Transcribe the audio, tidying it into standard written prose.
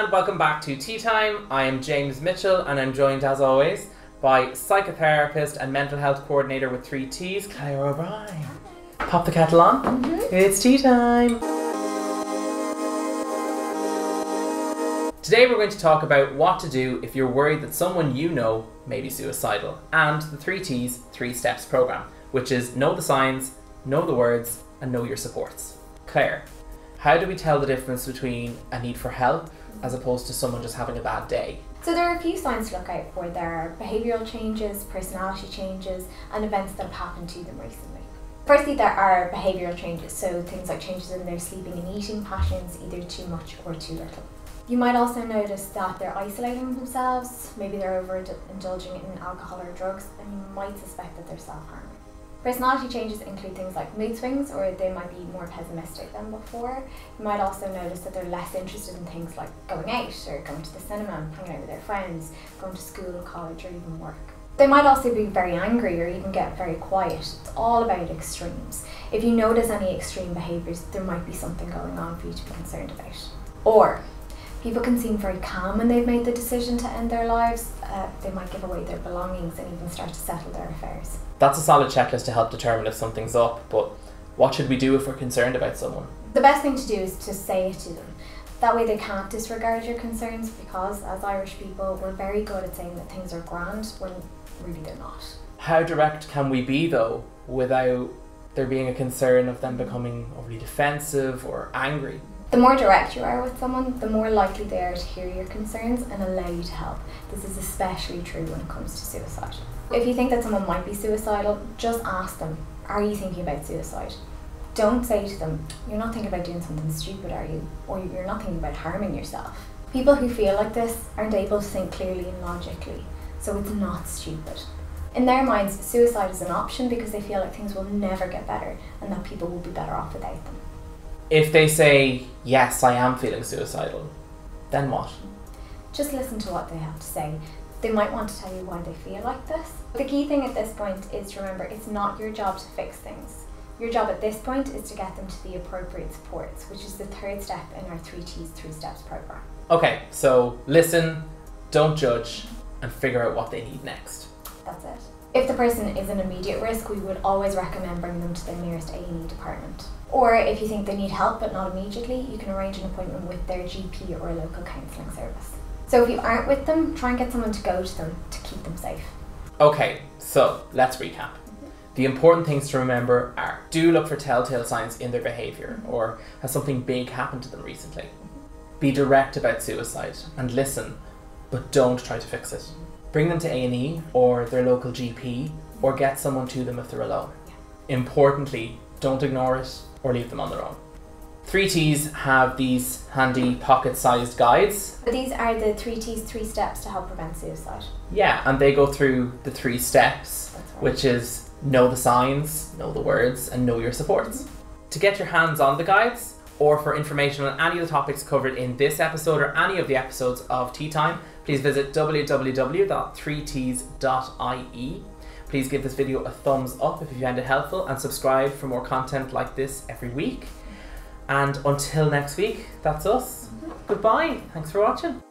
and welcome back to T-TiME. I am James Mitchell and I'm joined as always by psychotherapist and mental health coordinator with 3 T's, Claire O'Brien. Pop the kettle on. It's tea time. Today we're going to talk about what to do if you're worried that someone you know may be suicidal, and the 3 T's 3 steps program, which is know the signs, know the words, and know your supports. Claire, how do we tell the difference between a need for help as opposed to someone just having a bad day? So there are a few signs to look out for. There are behavioural changes, personality changes, and events that have happened to them recently. Firstly, there are behavioural changes, so things like changes in their sleeping and eating patterns, either too much or too little. You might also notice that they're isolating themselves, maybe they're overindulging in alcohol or drugs, and you might suspect that they're self-harming. Personality changes include things like mood swings, or they might be more pessimistic than before. You might also notice that they're less interested in things like going out, or going to the cinema and hanging out with their friends, going to school, college, or even work. They might also be very angry or even get very quiet. It's all about extremes. If you notice any extreme behaviours, there might be something going on for you to be concerned about. Or people can seem very calm when they've made the decision to end their lives. They might give away their belongings and even start to settle their affairs. That's a solid checklist to help determine if something's up, but what should we do if we're concerned about someone? The best thing to do is to say it to them. That way they can't disregard your concerns, because as Irish people, we're very good at saying that things are grand when really they're not. How direct can we be though, without there being a concern of them becoming overly defensive or angry? The more direct you are with someone, the more likely they are to hear your concerns and allow you to help. This is especially true when it comes to suicide. If you think that someone might be suicidal, just ask them, are you thinking about suicide? Don't say to them, you're not thinking about doing something stupid, are you? Or you're not thinking about harming yourself. People who feel like this aren't able to think clearly and logically, so it's not stupid. In their minds, suicide is an option because they feel like things will never get better and that people will be better off without them. If they say, yes, I am feeling suicidal, then what? Just listen to what they have to say. They might want to tell you why they feel like this. The key thing at this point is to remember it's not your job to fix things. Your job at this point is to get them to the appropriate supports, which is the 3rd step in our 3 T's 3 steps program. Okay, so listen, don't judge, and figure out what they need next. That's it. If the person is an immediate risk, we would always recommend bringing them to the nearest A&E department. Or if you think they need help but not immediately, you can arrange an appointment with their GP or a local counselling service. So if you aren't with them, try and get someone to go to them to keep them safe. Okay, so let's recap. The important things to remember are: do look for telltale signs in their behaviour, or has something big happened to them recently? Be direct about suicide and listen, but don't try to fix it. Bring them to A&E or their local GP, or get someone to them if they're alone. Importantly, don't ignore it or leave them on their own. 3 T's have these handy pocket-sized guides. These are the 3 T's 3 steps to help prevent suicide. Yeah, and they go through the 3 steps, right, which is know the signs, know the words, and know your supports. To get your hands on the guides, or for information on any of the topics covered in this episode or any of the episodes of T-TiME, please visit www.3ts.ie. Please give this video a thumbs up if you found it helpful, and subscribe for more content like this every week. And until next week, that's us. Goodbye. Thanks for watching.